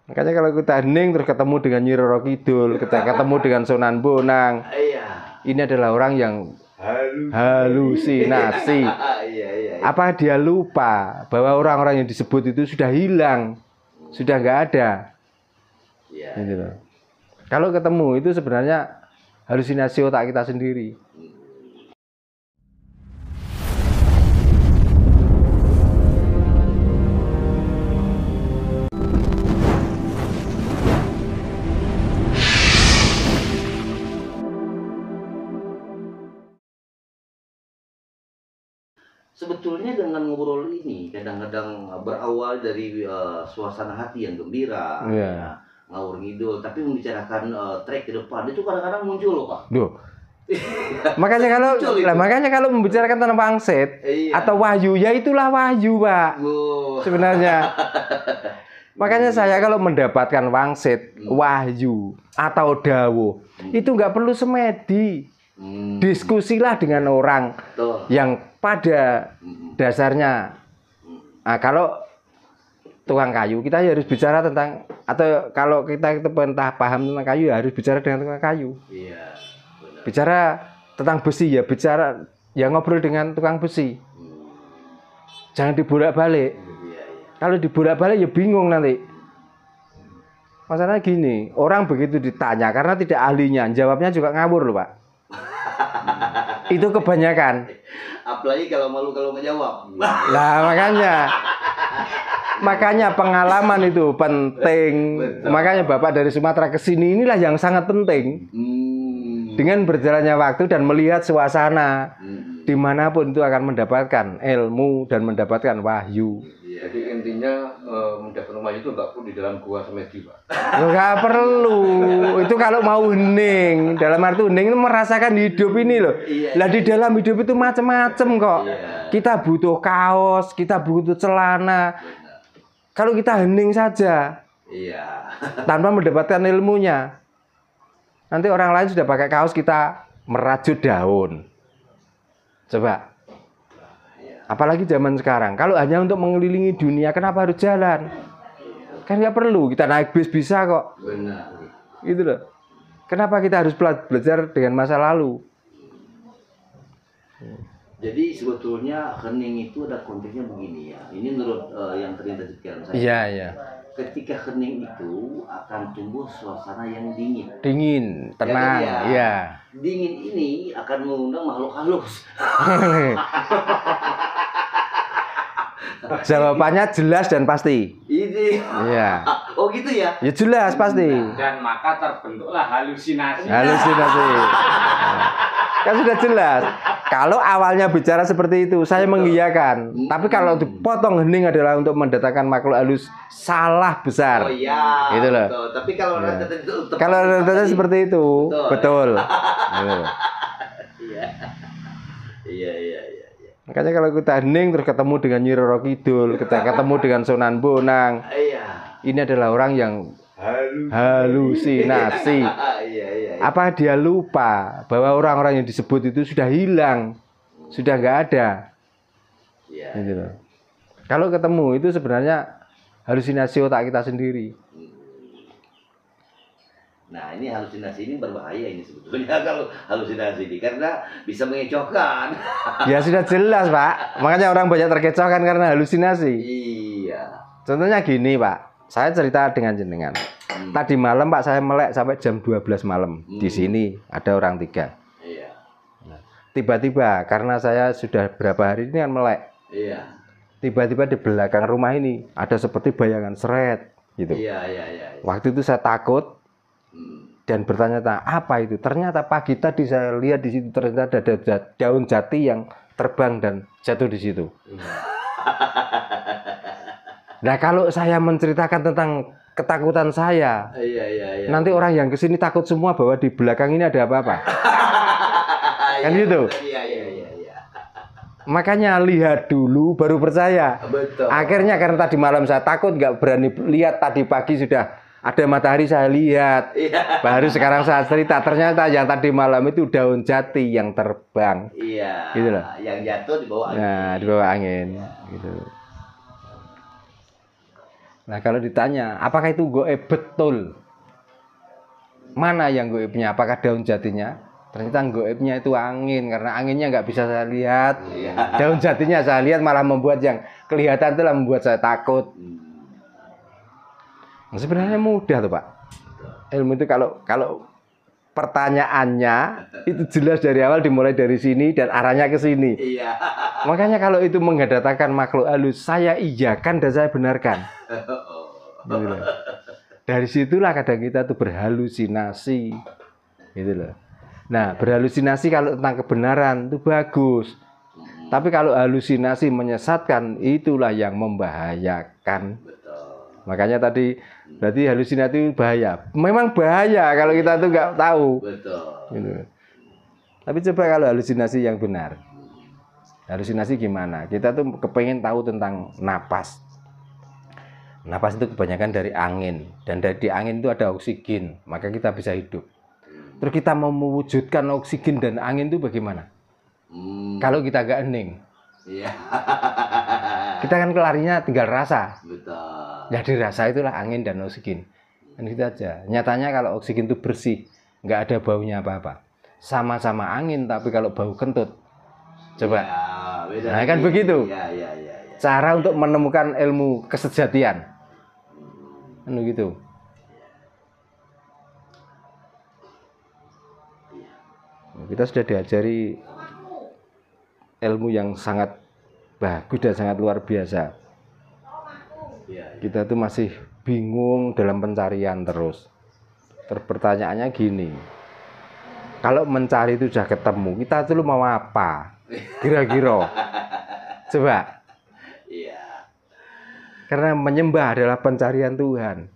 Makanya kalau kita hening terus ketemu dengan Nyi Roro Kidul, kita ketemu dengan Sunan Bonang, ini adalah orang yang halusinasi. Apa dia lupa bahwa orang-orang yang disebut itu sudah hilang, sudah nggak ada. Gitu loh. Kalau ketemu itu sebenarnya halusinasi otak kita sendiri. Sebetulnya dengan ngobrol ini kadang-kadang berawal dari suasana hati yang gembira, ya, ngawur ngidul, tapi membicarakan track ke depan itu kadang-kadang muncul loh Pak. Duh. makanya kalau membicarakan tentang wangsit atau wahyu, ya itulah wahyu Pak. Sebenarnya. Makanya saya kalau mendapatkan wangsit, wahyu atau dawuh, itu nggak perlu semedi. Diskusilah dengan orang yang pada dasarnya, nah, kalau tukang kayu kita harus bicara tentang, atau kalau kita entah paham tentang kayu ya harus bicara dengan tukang kayu. Bicara tentang besi ya bicara, ya ngobrol dengan tukang besi. Jangan dibolak-balik. Kalau dibolak-balik ya bingung nanti. Masalahnya gini, orang begitu ditanya karena tidak ahlinya, jawabnya juga ngawur loh Pak. Itu kebanyakan. Apalagi kalau malu kalau ngejawab. Nah makanya pengalaman itu penting. Betul. Makanya Bapak dari Sumatera ke sini inilah yang sangat penting. Dengan berjalannya waktu dan melihat suasana, dimanapun itu akan mendapatkan ilmu dan mendapatkan wahyu. Jadi intinya mendapatkan wahyu itu nggak perlu di dalam gua semedi Pak. Nggak perlu. Itu kalau mau hening, dalam arti hening itu merasakan hidup ini loh. Lah di dalam hidup itu macam-macam kok. Kita butuh kaos, kita butuh celana. Kalau kita hening saja, tanpa mendapatkan ilmunya, nanti orang lain sudah pakai kaos, kita merajut daun. Coba. Apalagi zaman sekarang, kalau hanya untuk mengelilingi dunia, kenapa harus jalan? Kan nggak perlu, kita naik bis bisa kok. Benar. Gitu loh. Kenapa kita harus belajar dengan masa lalu? Jadi sebetulnya hening itu ada konteksnya begini ya. Ini menurut yang terlintas di pikiran saya. Iya. Ketika hening itu akan tumbuh suasana yang dingin. Dingin, tenang, ya. Dingin ini akan mengundang makhluk halus. Jawabannya jelas dan pasti. Ini. Iya. Oh gitu ya? Ya jelas pasti. Dan maka terbentuklah halusinasi. Kan sudah jelas. Kalau awalnya bicara seperti itu, saya mengiyakan. Tapi kalau dipotong hening adalah untuk mendatangkan makhluk halus, salah besar. Oh iya. Gitu loh. Betul. Tapi kalau rentetan seperti itu, betul. Iya. Makanya kalau kita hening terus ketemu dengan Nyi Roro Kidul, kita ketemu dengan Sunan Bonang, ini adalah orang yang halusinasi. Apa dia lupa bahwa orang-orang yang disebut itu sudah hilang, sudah nggak ada. Gitu loh. Kalau ketemu itu sebenarnya halusinasi otak kita sendiri. Nah ini halusinasi ini berbahaya ini sebetulnya kalau halusinasi ini karena bisa mengecohkan. Ya sudah jelas Pak, makanya orang banyak terkecohkan karena halusinasi. Iya. Contohnya gini Pak, saya cerita dengan jenengan. Tadi malam Pak saya melek sampai jam 12 malam. Di sini ada orang 3. Iya. Nah, tiba-tiba karena saya sudah berapa hari ini kan melek. Iya. Tiba-tiba di belakang rumah ini ada seperti bayangan seret gitu. Iya. Waktu itu saya takut dan bertanya-tanya apa itu. Ternyata pagi tadi saya lihat di situ ternyata ada daun jati yang terbang dan jatuh di situ. Nah kalau saya menceritakan tentang ketakutan saya, nanti orang yang kesini takut semua bahwa di belakang ini ada apa-apa. Kan gitu. Iya. Makanya lihat dulu baru percaya. Betul. Akhirnya karena tadi malam saya takut nggak berani lihat, tadi pagi sudah ada matahari saya lihat. Baru sekarang saya cerita ternyata yang tadi malam itu daun jati yang terbang. Iya. Gitu loh. Yang jatuh di bawah angin. Nah, di bawah angin gitu. Nah kalau ditanya, apakah itu goib? Betul. Mana yang goibnya? Apakah daun jatinya? Ternyata goibnya itu angin, karena anginnya nggak bisa saya lihat. Daun jatinya saya lihat, malah membuat yang kelihatan itulah membuat saya takut. Nah, sebenarnya mudah tuh Pak. Ilmu itu kalau pertanyaannya itu jelas dari awal, dimulai dari sini dan arahnya ke sini. Iya. Makanya kalau itu menghadapan makhluk halus, saya iyakan dan saya benarkan. Gitu loh. Dari situlah kadang kita tuh berhalusinasi, gitu loh. Nah, berhalusinasi kalau tentang kebenaran itu bagus. Tapi kalau halusinasi menyesatkan, itulah yang membahayakan. Makanya tadi berarti halusinasi itu bahaya. Memang bahaya kalau kita tuh nggak tahu. Betul. Gitu. Tapi coba kalau halusinasi yang benar. Halusinasi gimana? Kita tuh kepengen tahu tentang napas. Napas itu kebanyakan dari angin, dan dari angin itu ada oksigen, maka kita bisa hidup. Terus kita mau mewujudkan oksigen dan angin itu bagaimana? Kalau kita gak hening, Iya. kita kan kelarinya tinggal rasa. Betul. Jadi rasa itulah angin dan oksigen. Dan gitu aja. Nyatanya kalau oksigen itu bersih, nggak ada baunya apa-apa. Sama-sama angin, tapi kalau bau kentut, coba. Ya, beda Nah kan lagi. begitu. Ya. Cara untuk menemukan ilmu kesejatian. Gitu. Kita sudah diajari ilmu yang sangat bagus dan sangat luar biasa. Kita tuh masih bingung dalam pencarian terus. Pertanyaannya gini, kalau mencari itu sudah ketemu, kita tuh mau apa? Kira-kira. Coba. Karena menyembah adalah pencarian Tuhan.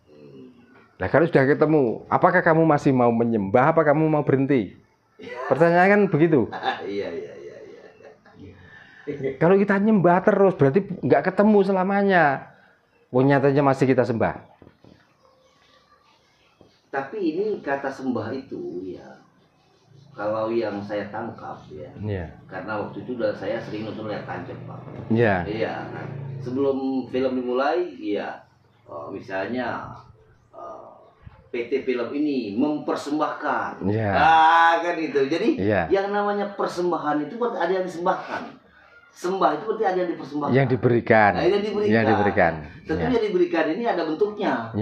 Nah kalau sudah ketemu, apakah kamu masih mau menyembah, apa kamu mau berhenti? Pertanyaan kan begitu. Iya. Kalau kita nyembah terus, berarti nggak ketemu selamanya. Nyatanya masih kita sembah. Tapi ini kata sembah itu ya, kalau yang saya tangkap ya, karena waktu itu saya sering nonton Layar Tancap Pak. Iya. Sebelum film dimulai, misalnya PT film ini mempersembahkan, kan itu. Jadi yang namanya persembahan itu berarti ada yang disembahkan. Sembah itu berarti ada yang dipersembahkan. Yang diberikan. Nah, yang diberikan. Tentu yang diberikan ini ada bentuknya.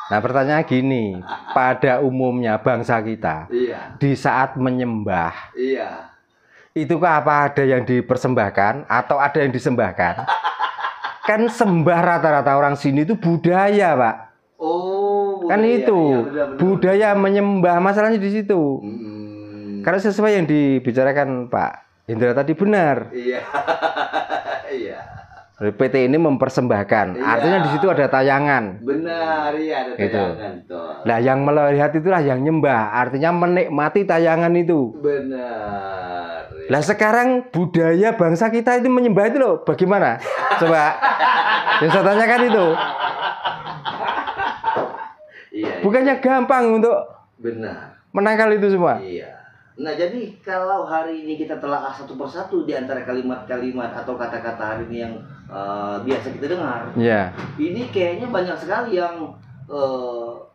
Nah pertanyaan gini, pada umumnya bangsa kita di saat menyembah, itukah apa ada yang dipersembahkan atau ada yang disembahkan? Kan sembah rata-rata orang sini itu budaya, Pak. Oh, budaya, kan itu benar. Budaya menyembah, masalahnya di situ. Karena sesuai yang dibicarakan Pak Indra tadi benar. Iya. PT ini mempersembahkan, artinya di situ ada tayangan. Benar, ada tayangan gitu. Nah, yang melihat itulah yang nyembah, artinya menikmati tayangan itu. Benar. Lah sekarang budaya bangsa kita itu menyembah itu loh, bagaimana? Coba, yang saya tanyakan itu. Bukannya gampang untuk menangkal itu semua. Nah, jadi kalau hari ini kita telah satu persatu di antara kalimat-kalimat atau kata-kata hari ini yang biasa kita dengar, ini kayaknya banyak sekali yang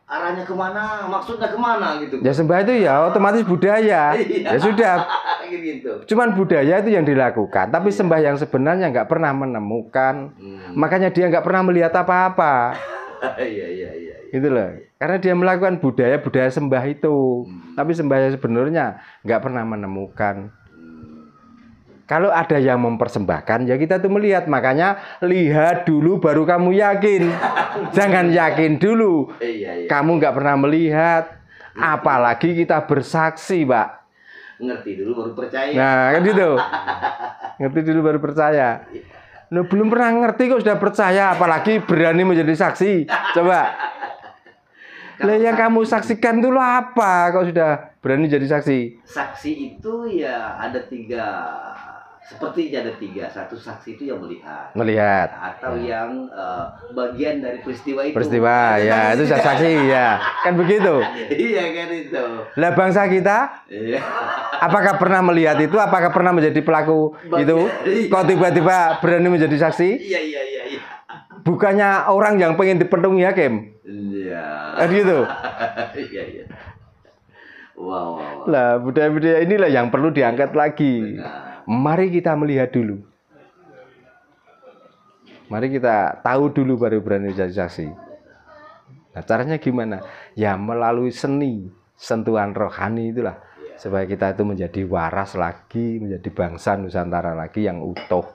arahnya kemana, maksudnya kemana gitu. Ya sembah itu ya otomatis budaya. Ya sudah. Gitu. Cuman budaya itu yang dilakukan, tapi sembah yang sebenarnya nggak pernah menemukan. Makanya dia nggak pernah melihat apa-apa. Gitu loh. Karena dia melakukan budaya sembah itu, tapi sembah yang sebenarnya nggak pernah menemukan. Kalau ada yang mempersembahkan, ya kita tuh melihat. Makanya lihat dulu baru kamu yakin. Jangan yakin dulu. Kamu nggak pernah melihat. Apalagi kita bersaksi, Pak. Ngerti dulu baru percaya. Nah, kan gitu. Ngerti dulu baru percaya. Nah, belum pernah ngerti kok sudah percaya, apalagi berani menjadi saksi. Coba. Lah yang kamu saksikan dulu apa? Kok sudah berani jadi saksi? Saksi itu ya ada tiga. Seperti ada tiga. Satu saksi itu yang melihat. Atau yang bagian dari peristiwa itu. Peristiwa, ya itu saksi ya. Kan begitu. Iya kan itu. Lah bangsa kita, apakah pernah melihat itu? Apakah pernah menjadi pelaku itu? Kok tiba-tiba berani menjadi saksi? Iya. Bukannya orang yang pengen dipenuhi hakim. Iya. Gitu. Iya, iya. Wow. Lah, budaya-budaya inilah yang perlu diangkat lagi. Benar. Mari kita melihat dulu. Mari kita tahu dulu baru berani jadi saksi. Nah, caranya gimana? Ya melalui seni, sentuhan rohani itulah. Supaya kita itu menjadi waras lagi, menjadi bangsa Nusantara lagi yang utuh.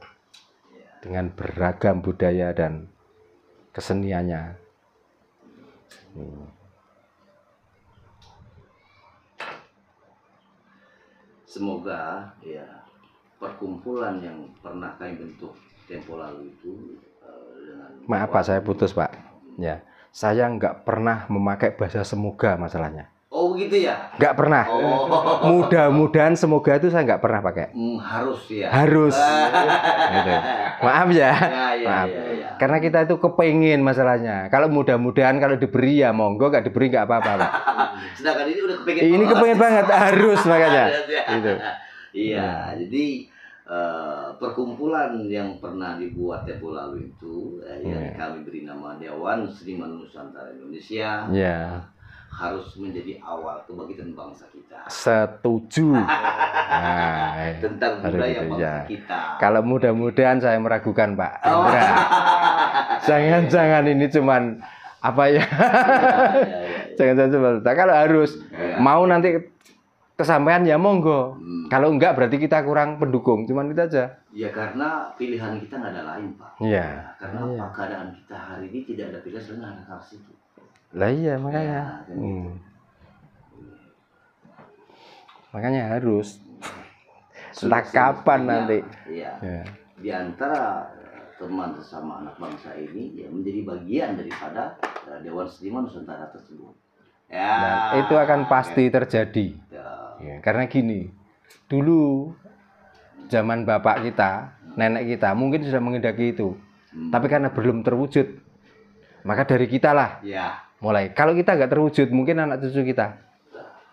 Dengan beragam budaya dan keseniannya. Semoga ya perkumpulan yang pernah kami bentuk tempo lalu itu dengan maaf Pak, saya putus Pak. Ya, saya nggak pernah memakai bahasa semoga masalahnya. Oh gitu ya? Nggak pernah. Oh. Mudah-mudahan semoga itu saya nggak pernah pakai. Harus ya. Harus. Gitu. Maaf ya. Maaf. Ya. Karena kita itu kepengen masalahnya. Kalau mudah-mudahan kalau diberi ya monggo, nggak diberi nggak apa-apa Pak. Sedangkan ini udah kepengen. Ini kepengen banget, harus makanya. Gitu. Iya, jadi perkumpulan yang pernah dibuat tempo lalu itu yang kami beri nama Dewan Seniman Nusantara Indonesia. Iya. Harus menjadi awal kebangkitan bangsa kita. Setuju. Nah, tentang budaya bangsa kita. Kalau mudah-mudahan saya meragukan Pak Indra. Jangan-jangan ini cuman apa ya? Jangan-jangan cuma. Kalau harus mau nanti kesampaian ya monggo. Kalau enggak berarti kita kurang pendukung. Cuman itu aja. Ya karena pilihan kita nggak ada lain Pak. Iya. Karena keadaan kita hari ini tidak ada pilihan selain ada harus itu. Lah iya makanya. Makanya harus. Entah kapan nanti. Iya. Di antara teman sesama anak bangsa ini ya menjadi bagian daripada Dewan Seniman Nusantara tersebut. Ya. Dan itu akan pasti terjadi. Ya, karena gini, dulu zaman bapak kita, nenek kita mungkin sudah menghendaki itu, tapi karena belum terwujud, maka dari kita lah. Ya. Mulai. Kalau kita nggak terwujud, mungkin anak cucu kita.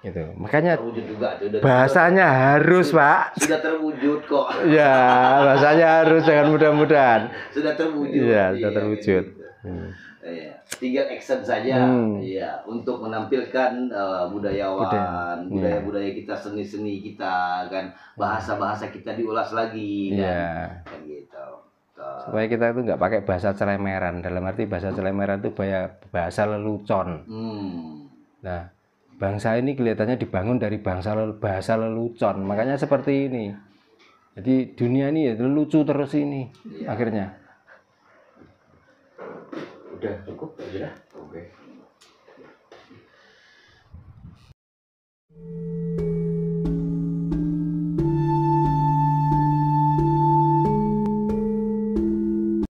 Gitu. Makanya terwujud juga, bahasanya harus, Pak. Sudah terwujud kok. Ya, bahasanya harus, jangan mudah-mudahan. Sudah terwujud. Iya, sudah terwujud. Tinggal action saja, ya, untuk menampilkan budaya-budaya kita, seni-seni kita, kan, bahasa-bahasa kita diulas lagi, kan gitu. Supaya kita itu nggak pakai bahasa celemeran. Dalam arti bahasa celemeran itu bahasa lelucon. Nah, bangsa ini kelihatannya dibangun dari bahasa lelucon. Makanya seperti ini. Jadi dunia ini ya lucu terus ini akhirnya. Udah cukup ya? Oke.